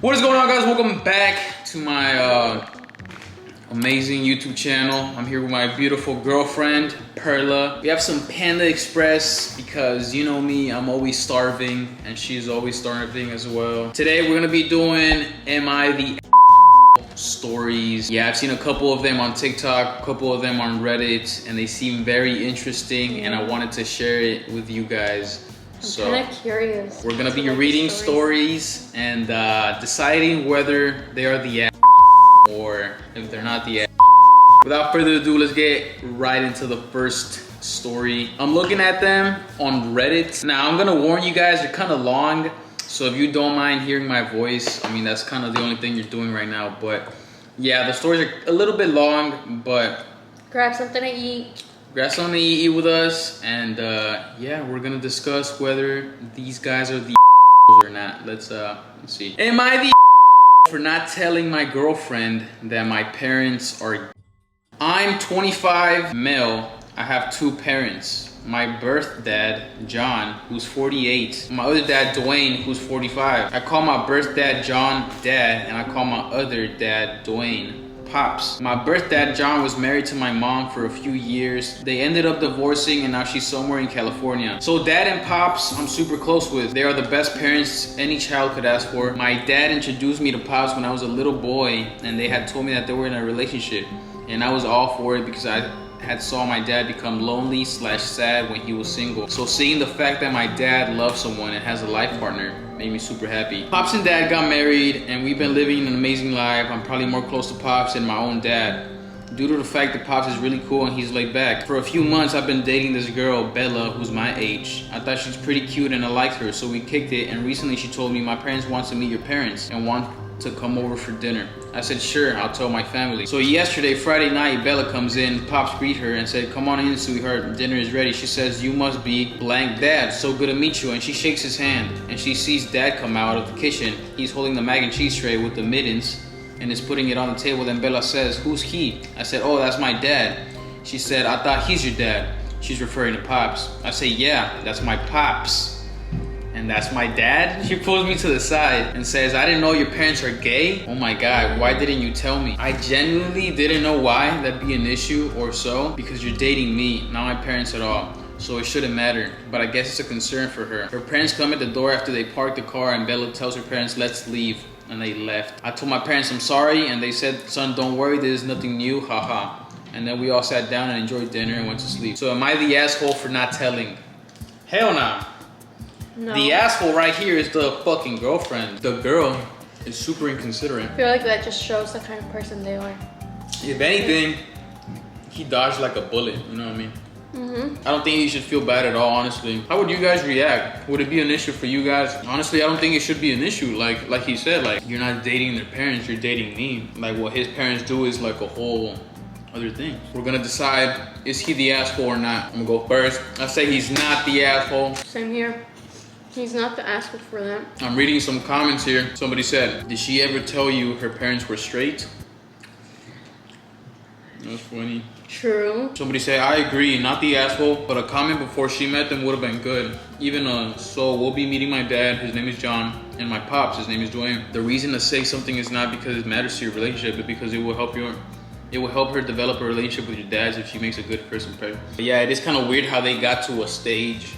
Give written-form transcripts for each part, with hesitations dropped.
What is going on, guys? Welcome back to my amazing YouTube channel. I'm here with my beautiful girlfriend, Perla. We have some Panda Express because you know me, I'm always starving and she's always starving as well. Today we're gonna be doing Am I the stories. Yeah, I've seen a couple of them on TikTok, a couple of them on Reddit, and they seem very interesting and I wanted to share it with you guys. I'm kind of curious. We're gonna be reading stories and deciding whether they are the or if they're not the. Without further ado, let's get right into the first story. I'm looking at them on Reddit. Now I'm gonna warn you guys, they're kind of long, so if you don't mind hearing my voice, I mean that's kind of the only thing you're doing right now. But yeah, the stories are a little bit long, but grab something to eat. Grab something to eat with us, and yeah, we're gonna discuss whether these guys are the or not. Let's see. Am I the for not telling my girlfriend that my parents are? I'm 25, male. I have two parents. My birth dad, John, who's 48. My other dad, Dwayne, who's 45. I call my birth dad, John, dad, and I call my other dad, Dwayne, Pops. My birth dad, John, was married to my mom for a few years. They ended up divorcing and now she's somewhere in California. So dad and Pops, I'm super close with. They are the best parents any child could ask for. My dad introduced me to Pops when I was a little boy and they had told me that they were in a relationship. And I was all for it because I had saw my dad become lonely / sad when he was single. So seeing the fact that my dad loves someone and has a life partner made me super happy. Pops and dad got married and we've been living an amazing life. I'm probably more close to Pops than my own dad due to the fact that Pops is really cool and he's laid back. For a few months I've been dating this girl, Bella, who's my age. I thought she's pretty cute and I liked her, so we kicked it, and recently she told me my parents want to meet your parents and want to come over for dinner. I said sure, I'll tell my family. So yesterday, Friday night, Bella comes in, Pops greet her and said, come on in, sweetheart, dinner is ready. She says, you must be blank dad, so good to meet you. And she shakes his hand and she sees dad come out of the kitchen. He's holding the mac and cheese tray with the mittens and is putting it on the table. Then Bella says, who's he? I said, oh, that's my dad. She said, I thought he's your dad. She's referring to Pops. I say, yeah, that's my Pops. And that's my dad? She pulls me to the side and says, I didn't know your parents are gay. Oh my God, why didn't you tell me? I genuinely didn't know why that'd be an issue or so, because you're dating me, not my parents at all. So it shouldn't matter, but I guess it's a concern for her. Her parents come at the door after they park the car and Bella tells her parents, let's leave. And they left. I told my parents I'm sorry and they said, son, don't worry, there's nothing new, haha. And then we all sat down and enjoyed dinner and went to sleep. So am I the asshole for not telling? Hell nah. No. The asshole right here is the fucking girlfriend. The girl is super inconsiderate. I feel like that just shows the kind of person they are. If anything, he dodged like a bullet, you know what I mean? I don't think he should feel bad at all, honestly. How would you guys react? Would it be an issue for you guys? Honestly, I don't think it should be an issue. Like he said, like, you're not dating their parents, you're dating me. Like, what his parents do is like a whole other thing. We're gonna decide, is he the asshole or not? I'm gonna go first. I say he's not the asshole. Same here. He's not the asshole for that. I'm reading some comments here. Somebody said, did she ever tell you her parents were straight? That's funny. True. Somebody said, I agree, not the asshole, but a comment before she met them would have been good. Even so we'll be meeting my dad, his name is John, and my Pops, his name is Dwayne. The reason to say something is not because it matters to your relationship, but because it will help her develop a relationship with your dads if she makes a good first impression. But yeah, it is kind of weird how they got to a stage.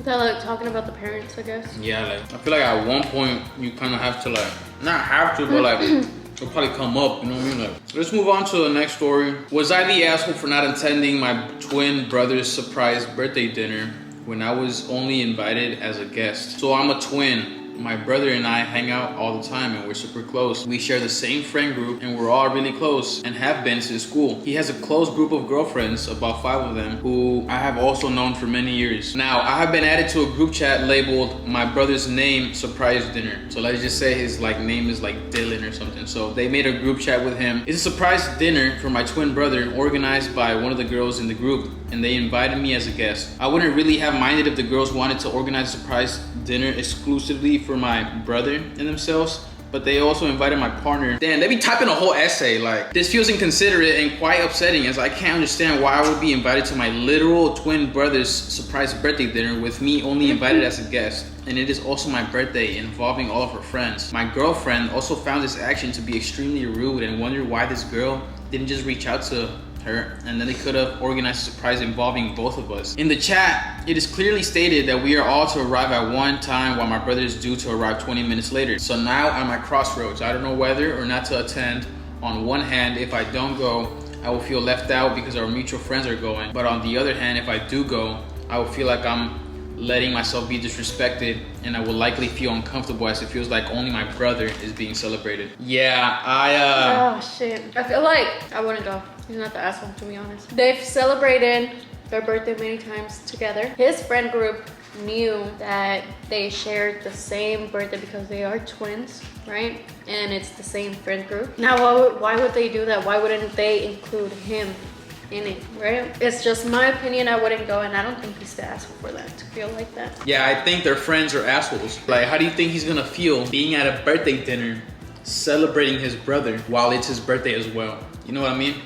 They're like talking about the parents, I guess. Yeah, like, I feel like at one point you kind of have to like, not have to, but like, it'll probably come up, you know what I mean? Like, let's move on to the next story. Was I the asshole for not attending my twin brother's surprise birthday dinner when I was only invited as a guest? So I'm a twin. My brother and I hang out all the time and we're super close. We share the same friend group and we're all really close and have been since school. He has a close group of girlfriends, about 5 of them, who I have also known for many years. Now, I have been added to a group chat labeled my brother's name surprise dinner. So let's just say his name is like Dylan or something. So they made a group chat with him. It's a surprise dinner for my twin brother organized by one of the girls in the group, and they invited me as a guest. I wouldn't really have minded if the girls wanted to organize a surprise dinner exclusively for my brother and themselves, but they also invited my partner. Damn, they be typing a whole essay. Like, this feels inconsiderate and quite upsetting, as I can't understand why I would be invited to my literal twin brother's surprise birthday dinner with me only invited as a guest. And it is also my birthday, involving all of her friends. My girlfriend also found this action to be extremely rude and wondered why this girl didn't just reach out to her, and then they could have organized a surprise involving both of us. In the chat, it is clearly stated that we are all to arrive at one time while my brother is due to arrive 20 minutes later. So now I'm at crossroads. I don't know whether or not to attend. On one hand, if I don't go, I will feel left out because our mutual friends are going. But on the other hand, if I do go, I will feel like I'm letting myself be disrespected, and I will likely feel uncomfortable as it feels like only my brother is being celebrated. Yeah, Oh shit. I feel like I wouldn't go. He's not the asshole, to be honest. They've celebrated their birthday many times together. His friend group knew that they shared the same birthday because they are twins, right? And it's the same friend group. Now, why would they do that? Why wouldn't they include him in it, right? It's just my opinion. I wouldn't go, and I don't think he's the asshole for that, to feel like that. Yeah, I think their friends are assholes. Like, how do you think he's gonna feel being at a birthday dinner celebrating his brother while it's his birthday as well? You know what I mean?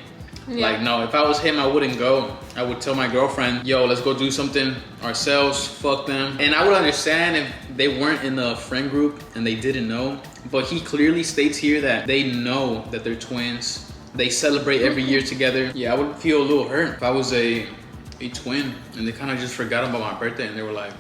Yeah. Like, no, if I was him, I wouldn't go. I would tell my girlfriend, yo, let's go do something ourselves, fuck them. And I would understand if they weren't in the friend group and they didn't know, but he clearly states here that they know that they're twins. They celebrate every year together. Yeah, I would feel a little hurt if I was a twin and they kind of just forgot about my birthday and they were like,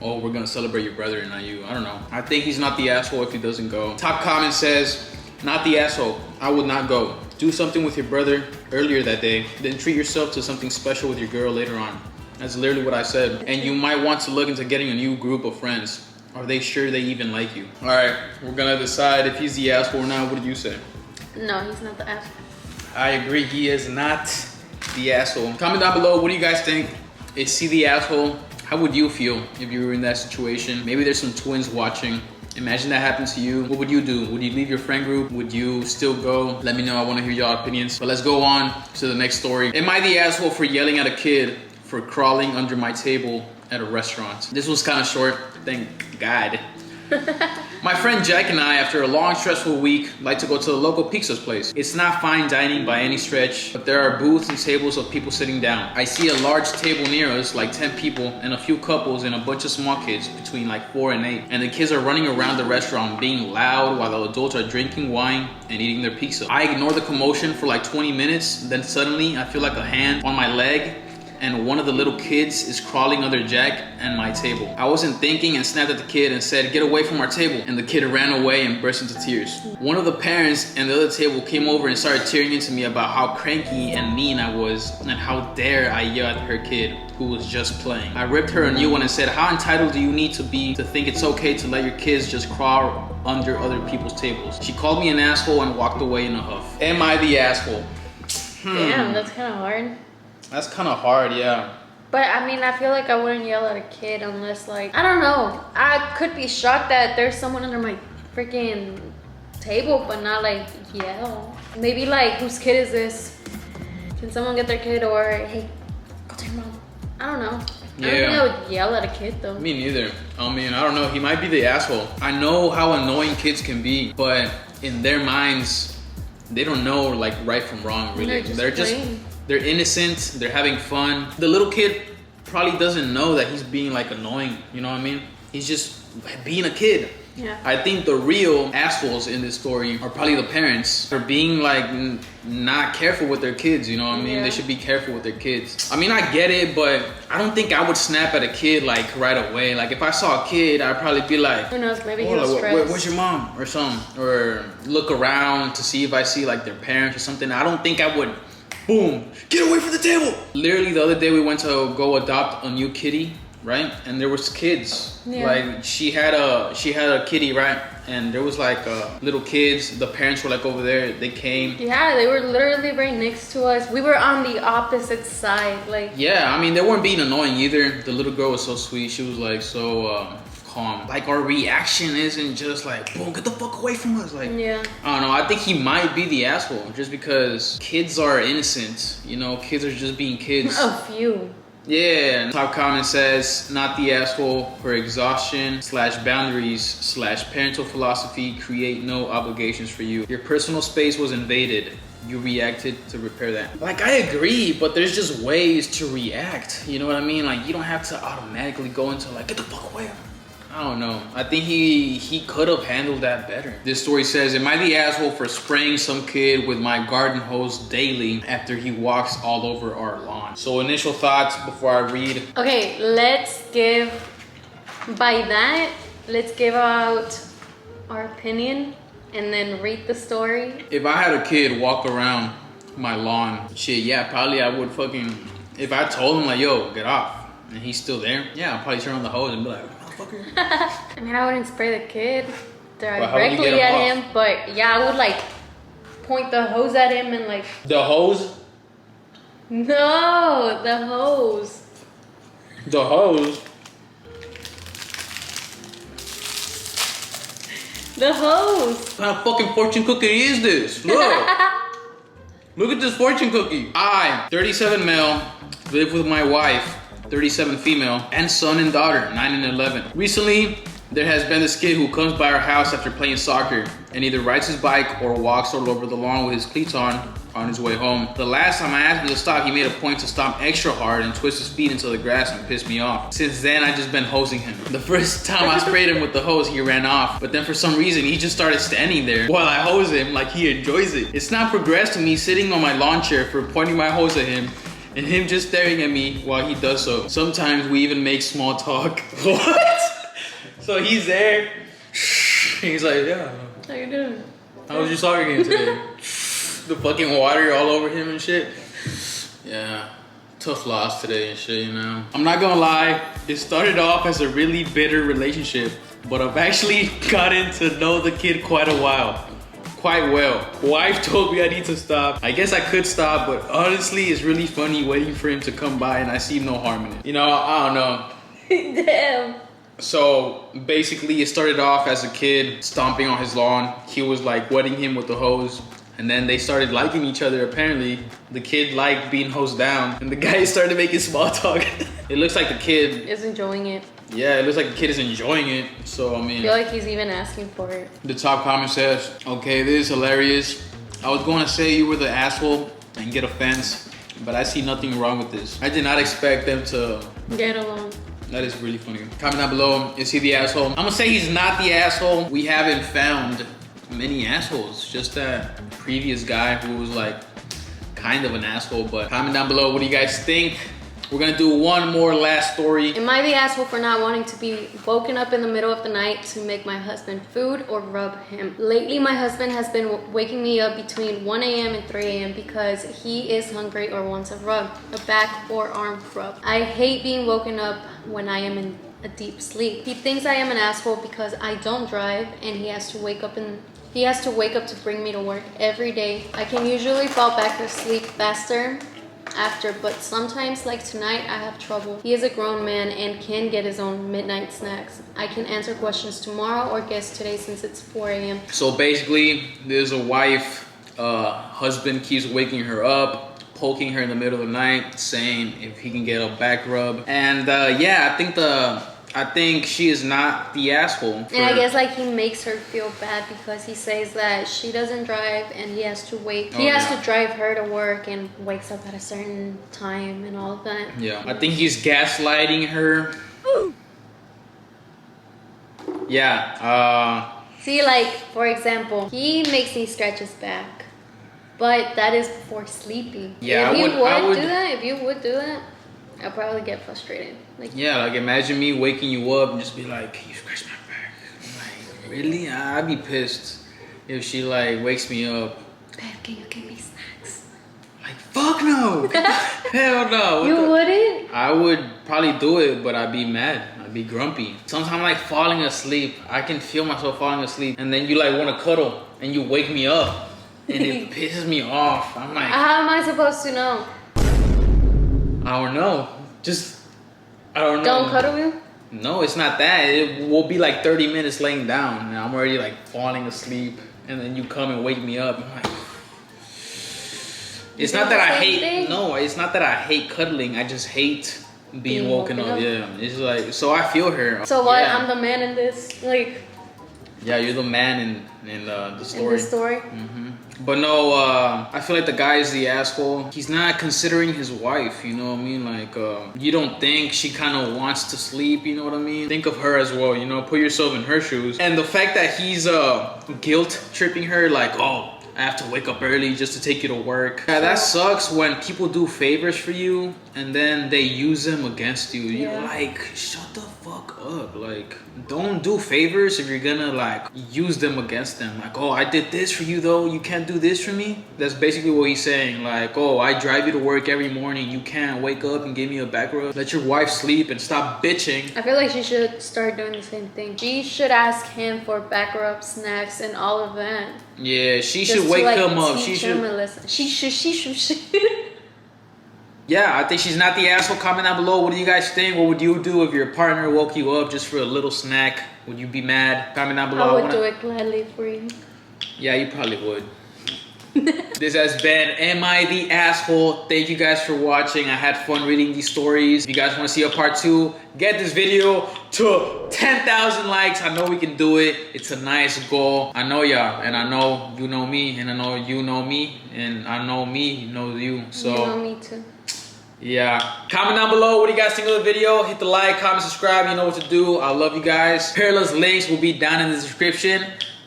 oh, we're gonna celebrate your brother and not you. I don't know. I think he's not the asshole if he doesn't go. Top comment says, not the asshole. I would not go. Do something with your brother earlier that day, then treat yourself to something special with your girl later on. That's literally what I said. And you might want to look into getting a new group of friends. Are they sure they even like you? All right, we're gonna decide if he's the asshole or not. What did you say? No, he's not the asshole. I agree, he is not the asshole. Comment down below, what do you guys think? Is he the asshole? How would you feel if you were in that situation? Maybe there's some twins watching. Imagine that happened to you. What would you do? Would you leave your friend group? Would you still go? Let me know, I wanna hear y'all opinions. But let's go on to the next story. Am I the asshole for yelling at a kid for crawling under my table at a restaurant? This was kind of short, thank God. My friend Jack and I, after a long stressful week, like to go to the local pizza place. It's not fine dining by any stretch, but there are booths and tables of people sitting down. I see a large table near us, like 10 people, and a few couples and a bunch of small kids between like 4 and 8. And the kids are running around the restaurant being loud while the adults are drinking wine and eating their pizza. I ignore the commotion for like 20 minutes, then suddenly I feel like a hand on my leg and one of the little kids is crawling under Jack and my table. I wasn't thinking and snapped at the kid and said, get away from our table. And the kid ran away and burst into tears. One of the parents and the other table came over and started tearing into me about how cranky and mean I was and how dare I yell at her kid who was just playing. I ripped her a new one and said, how entitled do you need to be to think it's okay to let your kids just crawl under other people's tables? She called me an asshole and walked away in a huff. Am I the asshole? Damn, that's kind of hard. That's kind of hard, yeah. But I mean, I feel like I wouldn't yell at a kid unless, like, I don't know. I could be shocked that there's someone under my freaking table, but not like yell. Maybe like, whose kid is this? Can someone get their kid? Or hey, go to your mom. I don't know. Yeah. I don't think I would yell at a kid though. Me neither. I mean, I don't know. He might be the asshole. I know how annoying kids can be, but in their minds, they don't know like right from wrong. Really, they're innocent. They're having fun. The little kid probably doesn't know that he's being like annoying. You know what I mean? He's just being a kid. Yeah. I think the real assholes in this story are probably the parents for being like not careful with their kids, you know what I mean? Yeah. They should be careful with their kids. I mean, I get it, but I don't think I would snap at a kid like right away. Like if I saw a kid, I'd probably be like, who knows, maybe he oh, was like, stressed. where's your mom or something? Or look around to see if I see like their parents or something. I don't think I would, boom, get away from the table. Literally the other day we went to go adopt a new kitty, right? And there was kids. Yeah. Like she had a kitty, right? And there was like little kids. The parents were like over there. They came. Yeah, they were literally right next to us. We were on the opposite side, like. Yeah, I mean they weren't being annoying either. The little girl was so sweet. She was like so calm. Like our reaction isn't just like, boom, get the fuck away from us. Like, Yeah. I don't know. I think he might be the asshole just because kids are innocent. You know, kids are just being kids. A few. Yeah, top comment says, not the asshole for exhaustion / boundaries / parental philosophy create no obligations for you. Your personal space was invaded. You reacted to repair that. Like, I agree, but there's just ways to react. You know what I mean? Like, you don't have to automatically go into like, get the fuck away. I don't know. I think he could have handled that better. This story says, am I the asshole for spraying some kid with my garden hose daily after he walks all over our lawn? So initial thoughts before I read. Okay, let's give out our opinion and then read the story. If I had a kid walk around my lawn, shit, yeah, probably I would fucking, if I told him like, yo, get off, and he's still there, yeah, I'll probably turn on the hose and be like, I mean, I wouldn't spray the kid Well, how would you directly get at him him, but yeah, I would like point the hose at him and like. the hose? No, the hose. The hose? The hose. What kind of fucking fortune cookie is this? Look. Look at this fortune cookie. I, 37 male, live with my wife, 37 female, and son and daughter, 9 and 11. Recently, there has been this kid who comes by our house after playing soccer and either rides his bike or walks all over the lawn with his cleats on his way home. The last time I asked him to stop, he made a point to stomp extra hard and twist his feet into the grass and piss me off. Since then, I just been hosing him. The first time I sprayed him with the hose, he ran off. But then for some reason, he just started standing there while I hose him like he enjoys it. It's not progressed to me sitting on my lawn chair for pointing my hose at him and him just staring at me while he does so. Sometimes we even make small talk. What? So he's there. He's like, yeah. How you doing? How was your soccer game today? The fucking water all over him and shit. Yeah, tough loss today and shit, you know. I'm not gonna lie, it started off as a really bitter relationship, but I've actually gotten to know the kid quite well. Wife told me I need to stop. I guess I could stop, but honestly, it's really funny waiting for him to come by and I see no harm in it. You know, I don't know. Damn. So basically it started off as a kid stomping on his lawn. He was like wetting him with the hose. And then they started liking each other apparently. The kid liked being hosed down. And the guy started making small talk. It looks like the kid is enjoying it. Yeah, it looks like the kid is enjoying it. So, I mean, I feel like he's even asking for it. The top comment says, okay, this is hilarious. I was going to say you were the asshole and get offense, but I see nothing wrong with this. I did not expect them to get along. That is really funny. Comment down below, is he the asshole? I'm gonna say he's not the asshole. We haven't found many assholes. Just that previous guy who was like kind of an asshole, but comment down below, what do you guys think? We're gonna do one more last story. Am I the asshole for not wanting to be woken up in the middle of the night to make my husband food or rub him? Lately, my husband has been waking me up between 1 a.m. and 3 a.m. because he is hungry or wants a rub, a back or arm rub. I hate being woken up when I am in a deep sleep. He thinks I am an asshole because I don't drive and he has to wake up to bring me to work every day. I can usually fall back asleep faster after, but sometimes like tonight I have trouble. He is a grown man and can get his own midnight snacks. I can answer questions tomorrow or guess today since it's 4 a.m. So basically there's a wife, husband keeps waking her up, poking her in the middle of the night, saying if he can get a back rub. And yeah, I think she is not the asshole. And I guess like he makes her feel bad because he says that she doesn't drive and he has to wait. He has to drive her to work and wakes up at a certain time and all of that. Yeah, I think he's gaslighting her. Yeah. See, like for example, he makes me stretch his back, but that is before sleeping. Yeah, if you would do that, I'd probably get frustrated. Like, yeah, like imagine me waking you up and just be like, can you scratch my back? I'm like, really? I'd be pissed if she like wakes me up. Babe, can you give me snacks? Like, fuck no. Hell no. You wouldn't? I would probably do it, but I'd be mad. I'd be grumpy. Sometimes I'm like falling asleep. I can feel myself falling asleep. And then you like want to cuddle and you wake me up. And it pisses me off. I'm like, how am I supposed to know? I don't know. I don't know. Don't cuddle you? No, it's not that. It will be like 30 minutes laying down and I'm already like falling asleep. And then you come and wake me up. I'm like, it's not that I hate, no, it's not that I hate cuddling. I just hate being woken up. Yeah, it's like, so I feel her. So what? Yeah. I'm the man in this, like. Yeah, you're the man in the story. In the story. But no, I feel like the guy is the asshole. He's not considering his wife, you know what I mean? Like, you don't think she kind of wants to sleep, you know what I mean? Think of her as well, you know, put yourself in her shoes. And the fact that he's guilt tripping her, like, oh, I have to wake up early just to take you to work. Yeah, that sucks when people do favors for you and then they use them against you. You're like, shut the fuck up. Like, don't do favors if you're gonna like use them against them. Like, oh, I did this for you though, you can't do this for me. That's basically what he's saying. Like, oh, I drive you to work every morning, you can't wake up and give me a back rub. Let your wife sleep and stop bitching. I feel like she should start doing the same thing. She should ask him for back rub, snacks, and all of that. Yeah, she Just should wake like, him up. She should. Yeah, I think she's not the asshole. Comment down below. What do you guys think? What would you do if your partner woke you up just for a little snack? Would you be mad? Comment down below. I would do it gladly for you. Yeah, you probably would. This has been Am I the Asshole? Thank you guys for watching. I had fun reading these stories. If you guys want to see a part 2, get this video to 10,000 likes. I know we can do it. It's a nice goal. I know y'all, and I know you know me, and I know you know me, and I know me knows you. So you know me too. Yeah, comment down below what do you guys think of the video. Hit the like, comment, subscribe. You know what to do. I love you guys. Perilous links will be down in the description.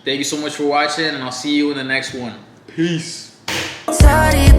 Thank you so much for watching, and I'll see you in the next one. Peace. Sorry.